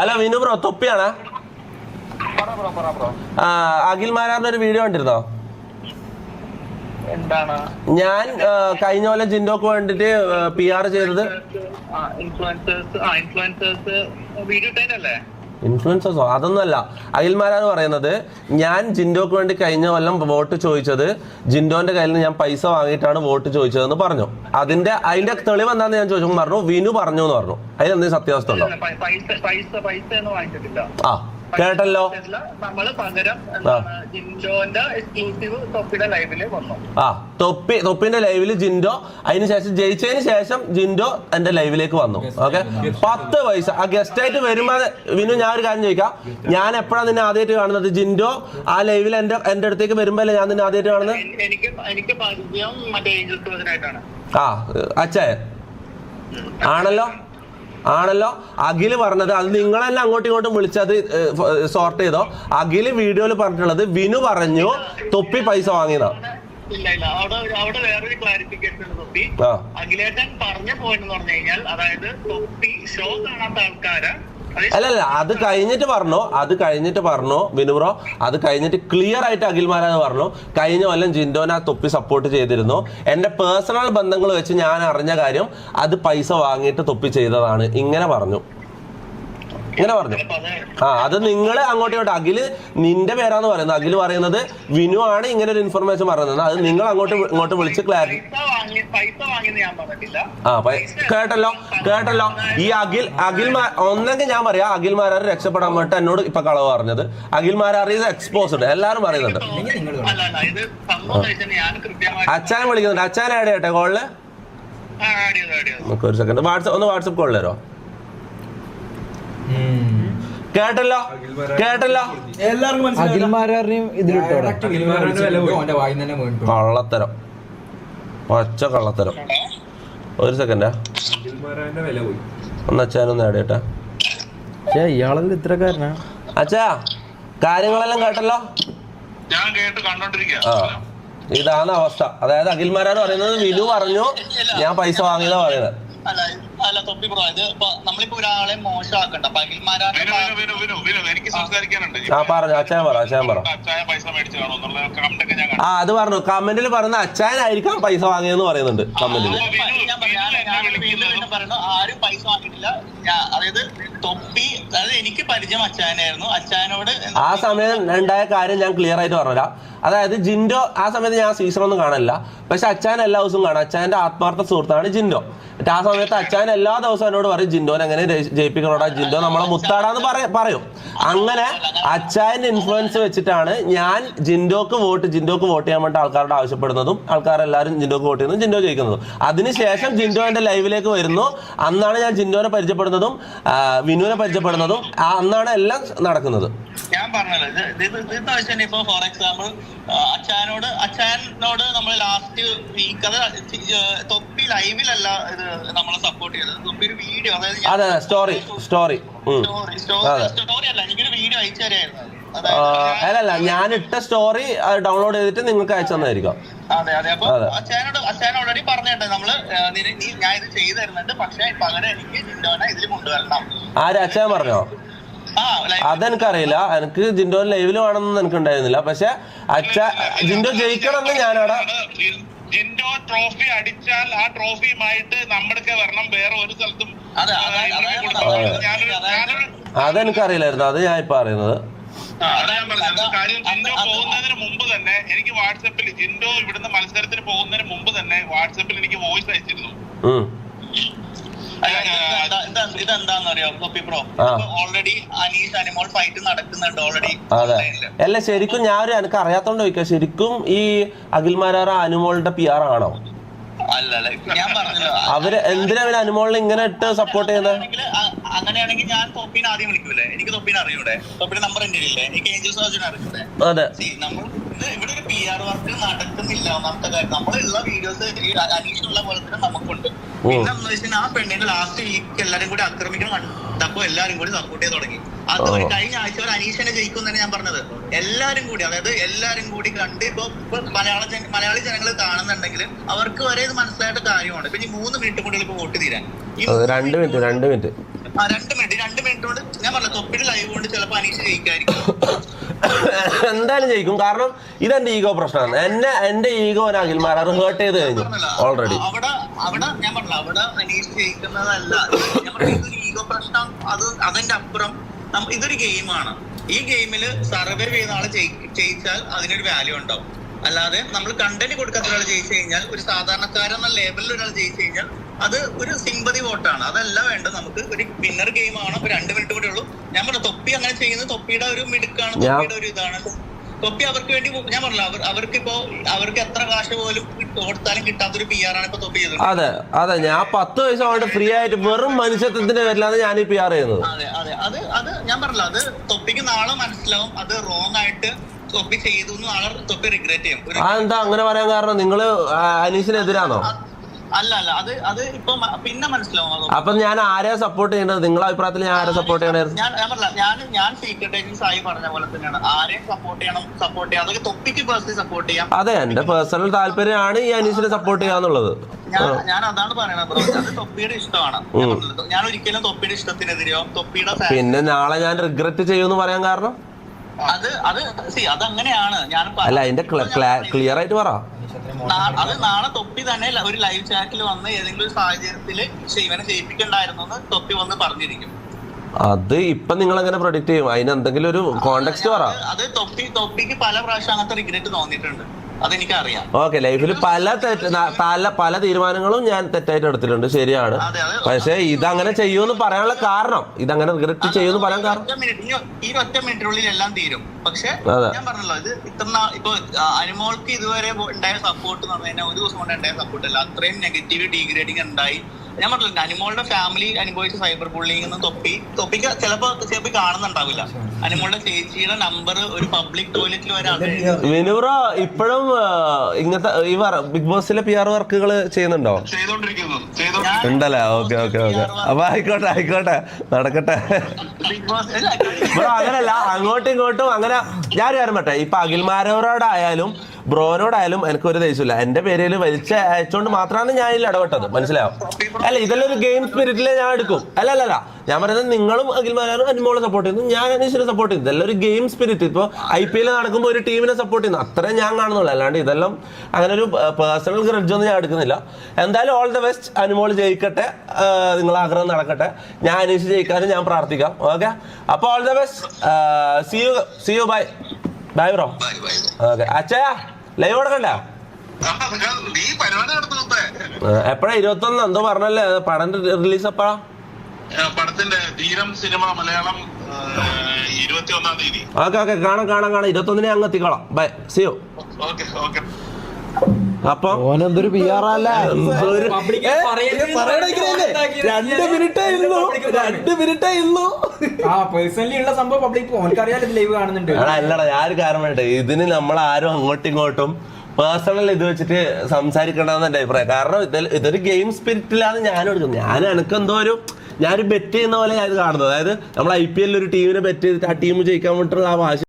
Hello Vinu bro, തൊപ്പിയാണ്. അഖിൽ മാരാറിന്റെ ഒരു വീഡിയോ കണ്ടിരുന്നോ? ഞാൻ കഴിഞ്ഞ പോലെ ജിൻഡോക്ക് വേണ്ടിട്ട് PR ചെയ്തത്. ഇൻഫ്ലുവൻസേഴ്സോ? അതൊന്നുമല്ല. അഖിൽ മാരാർ പറയുന്നത് ഞാൻ ജിൻഡോക്ക് വേണ്ടി കഴിഞ്ഞ കൊല്ലം വോട്ട് ചോദിച്ചത് ജിൻഡോന്റെ കയ്യിൽ നിന്ന് ഞാൻ പൈസ വാങ്ങിയിട്ടാണ് വോട്ട് ചോദിച്ചതെന്ന് പറഞ്ഞു. അതിന്റെ തെളിവ് എന്താണെന്ന് ഞാൻ ചോദിച്ചു. പറഞ്ഞു വിനു പറഞ്ഞു എന്ന് പറഞ്ഞു. അതിലെന്തെങ്കിലും സത്യാവസ്ഥ ഉണ്ടോ? ആ കേട്ടല്ലോ. തൊപ്പിന്റെ ലൈവില് ജിൻഡോ, അതിനുശേഷം ജയിച്ചതിന് ശേഷം ജിൻഡോ എന്റെ ലൈവിലേക്ക് വന്നു. ഓക്കെ, 10 പൈസ ആ ഗസ്റ്റ് ആയിട്ട് വരുമ്പോ. വിനു, ഞാൻ ഒരു കാര്യം ചോദിക്കാം, ഞാൻ എപ്പോഴാണ് നിന്നെ ആദ്യമായിട്ട് കാണുന്നത്? ജിൻഡോ ആ ലൈവിൽ എന്റെ അടുത്തേക്ക് വരുമ്പോ അല്ലേ ഞാൻ നിന്നെ ആദ്യമായിട്ട് കാണുന്നത്? ആ അച്ഛാ ആണല്ലോ. അഖില് പറഞ്ഞത് അത് നിങ്ങളെല്ലാം അങ്ങോട്ടും ഇങ്ങോട്ടും വിളിച്ചത് സോർട്ട് ചെയ്തോ? അഖില് വീഡിയോയിൽ പറഞ്ഞിട്ടുള്ളത് വിനു പറഞ്ഞു തൊപ്പി പൈസ വാങ്ങിയതാ. അവിടെ വേറൊരു ക്ലാരിഫിക്കേഷൻ തൊപ്പി. അഖിലേട്ടൻ പറഞ്ഞ പോയിന്റ് എന്ന് പറഞ്ഞു കഴിഞ്ഞാൽ, അതായത് തൊപ്പി ഷോ കാണാത്ത ആൾക്കാരെ അല്ലല്ല, അത് കഴിഞ്ഞിട്ട് പറഞ്ഞു വിനു ബ്രോ. അത് കഴിഞ്ഞിട്ട് ക്ലിയർ ആയിട്ട് അഖിൽ മാരാർ പറഞ്ഞു കഴിഞ്ഞ കൊല്ലം ജിൻഡോനെ ആ തൊപ്പി സപ്പോർട്ട് ചെയ്തിരുന്നു. എന്റെ പേഴ്സണൽ ബന്ധങ്ങൾ വെച്ച് ഞാൻ അറിഞ്ഞ കാര്യം അത് പൈസ വാങ്ങിയിട്ട് തൊപ്പി ചെയ്തതാണ്. ഇങ്ങനെ പറഞ്ഞു. അത് നിങ്ങൾ അങ്ങോട്ടും ഇങ്ങോട്ട്. അഖില് നിന്റെ പേരാന്ന് പറയുന്നത്. അഖില് പറയുന്നത് വിനു ആണ് ഇങ്ങനെ ഒരു ഇൻഫർമേഷൻ പറയുന്നത്. അത് നിങ്ങൾ ഇങ്ങോട്ട് വിളിച്ച് ക്ലാരിറ്റി. കേട്ടല്ലോ. ഈ അഖിൽ ഒന്നെങ്കിൽ ഞാൻ പറയാം, അഖിൽ മാരാർ രക്ഷപ്പെടാൻ വേണ്ടിട്ട് എന്നോട് ഇപ്പൊ കളവ് പറഞ്ഞത്. Akhil Marar is exposed. എല്ലാരും പറയുന്നുണ്ട്. അച്ഛനെ വിളിക്കുന്നുണ്ട്. അച്ഛനെ ആഡ് ചെയ്യട്ടെ കോളില്. ഒരു സെക്കൻഡ്. വാട്സപ്പ് കോളിൽ തരോ? കേട്ടല്ലോ. കള്ളത്തരം, പച്ച കള്ളത്തരം. ഒരു സെക്കൻഡാ, ഒന്ന് അച്ഛനൊന്ന് ആഡ് ഇയാളെല്ലാം ഇത്രക്കാരനാ? അച്ഛാ, കാര്യങ്ങളെല്ലാം കേട്ടല്ലോ. ഇതാണ് അവസ്ഥ. അതായത് അഖിൽ മാരാർ പറയുന്നത് വിനു പറഞ്ഞു ഞാൻ പൈസ വാങ്ങിയതാ പറയുന്നത്. അല്ല തൊപ്പി ബ്രോ, ഇത് നമ്മളിപ്പോ ഒരാളെ മോശമാക്കണ്ട. അത് പറഞ്ഞു കമന്റിൽ പറഞ്ഞ അച്ചായനായിരിക്കാം പൈസ വാങ്ങിയെന്ന് പറയുന്നുണ്ട് കമന്റിൽ. ആരും പൈസ വാങ്ങിയിട്ടില്ല. അതായത് തൊപ്പി, അതായത് എനിക്ക് പരിചയം അച്ചായനായിരുന്നു. അച്ചായനോട് ആ സമയം ഉണ്ടായ കാര്യം ഞാൻ ക്ലിയർ ആയിട്ട് പറഞ്ഞുതരാം. അതായത് ജിൻഡോ ആ സമയത്ത് ഞാൻ സീസണൊന്നും കാണില്ല, പക്ഷെ അച്ചായൻ എല്ലാ ദിവസവും കാണാം. അച്ചായന്റെ ആത്മാർത്ഥ സുഹൃത്താണ് ജിൻഡോ. ആ സമയത്ത് അച്ചായൻ എല്ലാ ദിവസവും എന്നോട് പറയും ജിൻഡോനെ എങ്ങനെ ജയിപ്പിക്കണോടാ, ജിൻഡോ നമ്മളെ മുത്താടാന്ന് പറയും. അങ്ങനെ അച്ചായന്റെ ഇൻഫ്ലുവൻസ് വെച്ചിട്ടാണ് ഞാൻ ജിൻഡോക്ക് വോട്ട് ചെയ്യാൻ വേണ്ടി ആൾക്കാരോട് ആവശ്യപ്പെടുന്നതും ആൾക്കാരെല്ലാവരും ജിൻഡോക്ക് വോട്ട് ചെയ്യുന്നതും ജിൻഡോ ജയിക്കുന്നതും. അതിനുശേഷം ജിൻഡോ എന്റെ ലൈവിലേക്ക് വരുന്നു. അന്നാണ് ഞാൻ ജിൻഡോനെ പരിചയപ്പെടുന്നതും വിനുവിനെ പരിചയപ്പെടുന്നതും. അന്നാണ് എല്ലാം നടക്കുന്നത്. ഞാൻ പറഞ്ഞല്ലോ, ഇപ്പൊ ഫോർ എക്സാമ്പിൾ അച്ചായനോട് നമ്മൾ ലാസ്റ്റ് വീക്ക് തൊപ്പി ലൈവിലല്ല ഇത് നമ്മളെ സപ്പോർട്ട് ചെയ്തത്. തൊപ്പി ഒരു വീഡിയോ, അതായത് സ്റ്റോറി അല്ല, എനിക്കൊരു വീഡിയോ അയച്ചു തരായിരുന്നു. അല്ലല്ല, ഞാൻ ഇട്ട സ്റ്റോറി ഡൗൺലോഡ് ചെയ്തിട്ട് നിങ്ങൾക്ക് അയച്ചു തന്നായിരിക്കും. അതെ. അപ്പൊ അച്ചായൻ ഓൾറെഡി പറഞ്ഞിട്ട് നമ്മള് ഞാൻ ഇത് ചെയ്തു തരുന്നുണ്ട്, പക്ഷെ പകരം എനിക്ക് ജിൻഡോനെ ഇതിൽ കൊണ്ടുവരണം. ആര്? അച്ചായൻ പറഞ്ഞോ? അതെനിക്കറിയില്ല. എനിക്ക് ജിൻഡോ ലൈവില് വേണമെന്ന് എനിക്ക് ഉണ്ടായിരുന്നില്ല. പക്ഷെ ജിൻഡോ ജയിക്കണമെന്ന് ഞാനവിടെ ജിൻഡോ ട്രോഫി അടിച്ചാൽ ആ ട്രോഫിയുമായിട്ട് നമ്മുടെ വരണം. വേറെ ഒരു സ്ഥലത്തും അതെനിക്കറിയില്ലായിരുന്നു. അത് ഞാൻ ഇപ്പൊ അറിയുന്നത്. ജിൻഡോ പോകുന്നതിന് മുമ്പ് തന്നെ എനിക്ക് വാട്സാപ്പിൽ, ജിൻഡോ ഇവിടുന്ന് മത്സരത്തിന് പോകുന്നതിന് മുമ്പ് തന്നെ വാട്സാപ്പിൽ എനിക്ക് വോയിസ് അയച്ചിരുന്നു. ഇതെന്താന്ന് അറിയോ തൊപ്പി bro? Already Aneesh Animol fight നടക്കുന്നുണ്ട് ഓൾറെഡി. അതെ, അല്ല ശരിക്കും ഞാൻ എനിക്ക് അറിയാത്തോണ്ട് ചോദിക്കാം, ശരിക്കും ഈ അഖിൽ മാരാർ അനുമോളുടെ PR ആണോ? അല്ലല്ല, ഞാൻ പറഞ്ഞല്ലോ അവര് എന്തിനാ അനുമോളിനെ ഇങ്ങനെ ഇട്ട് സപ്പോർട്ട് ചെയ്യുന്നത്? അങ്ങനെയാണെങ്കിൽ ഞാൻ തൊപ്പിനെ ആദ്യം വിളിക്കൂലേ? എനിക്ക് തൊപ്പിനെ അറിയൂടെ? തൊപ്പിന്റെ നമ്പർ എന്റെ ഇല്ലേ? എനിക്ക് ഏഞ്ചൽ സർജൻ അറിയൂടെ? അതെ. നമ്മൾ ഇവിടെ ഒരു PR വർക്ക് നടക്കുന്നില്ല. ഒന്നാമത്തെ കാര്യം, നമ്മളുള്ള വീഡിയോസ് അനീഷിനുള്ള പോലെ തന്നെ നമുക്കുണ്ട്. പിന്നെ എന്ന് വെച്ചാൽ ആ പെണ്ണിന്റെ ലാസ്റ്റ് വീക്ക് എല്ലാരും കൂടി ആക്രമിക്കണം കണ്ടപ്പോ എല്ലാരും കൂടി സപ്പോർട്ട് ചെയ്ത് തുടങ്ങി. അത് കഴിഞ്ഞ ആഴ്ച ഒരു അനീഷിനെ ജയിക്കും തന്നെ ഞാൻ പറഞ്ഞത്. എല്ലാരും കൂടി, അതായത് എല്ലാരും കൂടി കണ്ട് ഇപ്പൊ മലയാളി ജനങ്ങൾ കാണുന്നുണ്ടെങ്കിൽ അവർക്ക് വരെ ഇത് മനസ്സിലായിട്ട് കാര്യമുണ്ട്. പിന്നെ 3 മിനിറ്റ് കൂടി ഇപ്പൊ വോട്ട് തീരാൻ. 2 മിനിറ്റ് 2 മിനിറ്റ് ഇട്ടുകൊണ്ട് ഞാൻ പറഞ്ഞ തൊപ്പിയുടെ ലൈവ് കൊണ്ട് ചിലപ്പോ അനീഷ് ജയിക്കായിരിക്കും. എന്തായാലും ജയിക്കും. കാരണം ഇതെന്റെ ഈഗോ പ്രശ്നമാണ്. എന്റെ ഈഗോ അഖിൽമാർ ഹേർട്ട് ചെയ്ത് കഴിഞ്ഞു ഓൾറെഡി. അവിടെ ഞാൻ പറഞ്ഞില്ല, അവിടെ അനീഷ് ജയിക്കുന്നതല്ല. ഞാൻ പറഞ്ഞ ഇതൊരു ഈഗോ പ്രശ്നം. അതിന്റെ അപ്പുറം ഇതൊരു ഗെയിമാണ്. ഈ ഗെയിമിൽ സർവൈവ് ചെയ്യുന്ന ആള് ജയിച്ചാൽ അതിനൊരു വാല്യൂ ഉണ്ടാവും. അല്ലാതെ നമ്മൾ കണ്ടന്റ് കൊടുക്കാത്ത ഒരാൾ ജയിച്ചു കഴിഞ്ഞാൽ, ഒരു സാധാരണക്കാരൻ എന്ന ലേബലിൽ ഒരാൾ ജയിച്ചു കഴിഞ്ഞാൽ അത് ഒരു സിമ്പതി വോട്ടാണ്. അതല്ല വേണ്ടത്. നമുക്ക് ഒരു വിന്നർ ഗെയിം ആണ്. 2 മിനിറ്റ് കൂടെ ഉള്ളൂ. ഞാൻ പറഞ്ഞു തൊപ്പി അങ്ങനെ ചെയ്യുന്നത് തൊപ്പിയുടെ ഒരു മിടുക്കാണ്, തൊപ്പിയുടെ ഒരു ഇതാണ്. തൊപ്പി അവർക്ക് വേണ്ടി ഞാൻ പറഞ്ഞില്ല, അവർക്ക് എത്ര കാശ് പോലും കൊടുത്താലും കിട്ടാത്തൊരു PR ആണ് ഇപ്പൊ തൊപ്പി ചെയ്തത്. അതെ ഞാൻ 10 വയസ്സ് കൊണ്ട് ഫ്രീ ആയിട്ട് വെറും മനുഷ്യത്വത്തിന്റെ പേരിലാണ് ഞാൻ ഈ PR ചെയ്യുന്നത്. അത് ഞാൻ പറഞ്ഞില്ല, അത് തൊപ്പിക്ക് നാളെ മനസ്സിലാവും അത് റോങ് ആയിട്ട് തൊപ്പി ചെയ്തു. നാളെ തൊപ്പി റിഗ്രറ്റ് ചെയ്യും. എന്താ അങ്ങനെ പറയാൻ കാരണം? നിങ്ങള് അനീഷിനെതിരാണോ? അല്ല അത് ഇപ്പൊ പിന്നെ മനസ്സിലാവും. അപ്പൊ ഞാൻ ആരെയാ സപ്പോർട്ട് ചെയ്യേണ്ടത്? നിങ്ങളുടെ അഭിപ്രായത്തിൽ ഞാൻ ആരെ സപ്പോർട്ട് ചെയ്യണമായിരുന്നു? ഞാൻ സീക്രട്ട് ഏജൻസ് ആയി പറഞ്ഞ പോലെ തന്നെയാണ്. ആരെയും സപ്പോർട്ട് ചെയ്യാം. അതൊക്കെ തൊപ്പിക്ക് പേഴ്സണലി സപ്പോർട്ട് ചെയ്യാം. അതെ, എന്റെ പേഴ്സണൽ താല്പര്യമാണ് ഈ അനീഷിനെ സപ്പോർട്ട് ചെയ്യാന്നുള്ളത്. ഞാൻ അതാണ് പറയണത് ബ്രോ. അത് തൊപ്പിയുടെ ഇഷ്ടമാണ്. ഞാൻ ഒരിക്കലും തൊപ്പിയുടെ ഇഷ്ടത്തിനെതിരെയോ തൊപ്പിയുടെ പിന്നെ നാളെ ഞാൻ റിഗ്രറ്റ് ചെയ്യുമെന്ന് പറയാൻ കാരണം അതങ്ങനെയാണ്. ഞാൻ അല്ല, അതിന്റെ ക്ലിയർ ആയിട്ട് പറ. അത് നാളെ തൊപ്പി തന്നെ ഒരു ലൈവ് ചാറ്റിൽ വന്ന് ഏതെങ്കിലും ഒരു സാഹചര്യത്തില് ഇവനെ ചെയ്യിപ്പിക്കണ്ടായിരുന്നു എന്ന് തൊപ്പി വന്ന് പറഞ്ഞിരിക്കും. അത് ഇപ്പൊ നിങ്ങൾ എങ്ങനെ പ്രൊഡിക്ട് ചെയ്യും? അതിന് എന്തെങ്കിലും ഒരു കോണ്ടെക്സ്റ്റ് പറ. അത് തൊപ്പിക്ക് പല പ്രാവശ്യം അങ്ങനത്തെ റിഗ്രറ്റ് തോന്നിയിട്ടുണ്ട്. അതെനിക്കറിയാം. ഓക്കെ, ലൈഫിൽ പല തീരുമാനങ്ങളും ഞാൻ തെറ്റായിട്ട് എടുത്തിട്ടുണ്ട്, ശരിയാണ്. പക്ഷെ ഇതങ്ങനെ ചെയ്യുമെന്ന് പറയാനുള്ള കാരണം, ഇതങ്ങനെ റിഗ്രറ്റ് ചെയ്യുമെന്ന് പറയാൻ കാരണം ഈ 1 മിനിറ്റിനുള്ളിൽ എല്ലാം തീരും. പക്ഷെ ഞാൻ പറഞ്ഞല്ലോ, ഇത് ഇപ്പൊ അനുമോൾക്ക് ഇതുവരെ ഉണ്ടായ സപ്പോർട്ട് എന്ന് പറഞ്ഞാൽ ഒരു ദിവസം കൊണ്ട് ഉണ്ടായ സപ്പോർട്ട് അല്ല. അത്രയും നെഗറ്റീവ് ഡീഗ്രേഡിങ് ഉണ്ടായി. ഞാൻ പറഞ്ഞില്ല, അനുമോളുടെ ഫാമിലി അനുഭവിച്ച സൈബർ ബുള്ളിങ് ഒന്നും തൊപ്പിക്ക് ചിലപ്പോ കാണുന്നുണ്ടാവില്ല. അനുമോളുടെ ചേച്ചിയുടെ നമ്പർ ഒരു പബ്ലിക് ടോയ്ലറ്റിൽ വിനുബ്രോ ഇപ്പോഴും ഇങ്ങനത്തെ ഈ ബിഗ് ബോസിലെ PR വർക്കുകൾ ചെയ്യുന്നുണ്ടോ? ഉണ്ടല്ലേ? ഓക്കെ അപ്പൊ ആയിക്കോട്ടെ നടക്കട്ടെ. ബ്രോ അങ്ങനല്ല, അങ്ങോട്ടും ഇങ്ങോട്ടും അങ്ങനെ ഞാൻ കാര്യം പറ്റേ. ഇപ്പൊ അഖിൽമാരോടായാലും ബ്രോനോടായാലും എനിക്ക് ഒരു ദേഷ്യമില്ല. എന്റെ പേരിൽ വലിച്ച അയച്ചോണ്ട് മാത്രമാണ് ഞാൻ ഇതിൽ ഇടപെട്ടത്. മനസ്സിലാവും? അല്ല, ഇതെല്ലാം ഒരു ഗെയിം സ്പിരിറ്റിലെ ഞാൻ എടുക്കും. അല്ല ഞാൻ പറയുന്നത്, നിങ്ങളും അഖിൽമാരും അനുമോളെ സപ്പോർട്ട് ചെയ്യുന്നു, ഞാൻ അനീഷിനെ സപ്പോർട്ട് ചെയ്യുന്നു. ഇതെല്ലാം ഒരു ഗെയിം സ്പിരിറ്റ്. ഇപ്പൊ IPL നടക്കുമ്പോൾ ഒരു ടീമിനെ സപ്പോർട്ട് ചെയ്യുന്നു, അത്രേ ഞാൻ കാണുന്നുള്ളൂ. അല്ലാണ്ട് ഇതെല്ലാം അങ്ങനെ ഒരു പേഴ്സണൽ ഗ്രഡ്ജ് ഒന്നും ഞാൻ എടുക്കുന്നില്ല. എന്തായാലും ഓൾ ദ ബെസ്റ്റ്. അനുമോൾ ജയിക്കട്ടെ, നിങ്ങളെ ആഗ്രഹം നടക്കട്ടെ. ഞാൻ അനീഷ് ജയിക്കാനും ഞാൻ പ്രാർത്ഥിക്കാം. ഓക്കെ, അപ്പൊ all the best. See you bye bro. Okay, അച്ഛാ ലൈവ് കൊടുക്കണ്ടേ? എപ്പോഴാ? 21 എന്തോ പറഞ്ഞല്ലേ പടം റിലീസ്? എപ്പോഴാ പടത്തിന്റെ ധീരം സിനിമ മലയാളം 21-ാം തീയതി? ഓക്കെ കാണാം 21-ന് അങ്ങ് എത്തിക്കോളാം. By, C U. അപ്പൊ ഓനെന്തൊരു PR അല്ല. 2 മിനിറ്റേ ഉള്ളൂ. പേഴ്സണലി ഉള്ള സംഭവം പബ്ലിക് ഓനക്കറിയാലോ ലൈവ് കാണുന്നുണ്ട്. അല്ലടാ, ഞാൻ കാരണം വേണ്ടേ, ഇതിന് നമ്മളാരും അങ്ങോട്ടും ഇങ്ങോട്ടും പേഴ്സണൽ ഇത് വെച്ചിട്ട് സംസാരിക്കണ്ടെന്ന് എന്റെ അഭിപ്രായം. കാരണം ഇതൊരു ഗെയിം സ്പിരിറ്റിലാണ് ഞാൻ എടുക്കുന്നത്. എനിക്കെന്തോ ഞാനൊരു ബെറ്റ് ചെയ്യുന്ന പോലെ ഞാൻ ഇത് കാണുന്നത്. അതായത് നമ്മൾ IPL ഒരു ടീമിനെ ബെറ്റ് ചെയ്തിട്ട് ആ ടീം ജയിക്കാൻ വേണ്ടിയിട്ടുള്ള ആ വാശി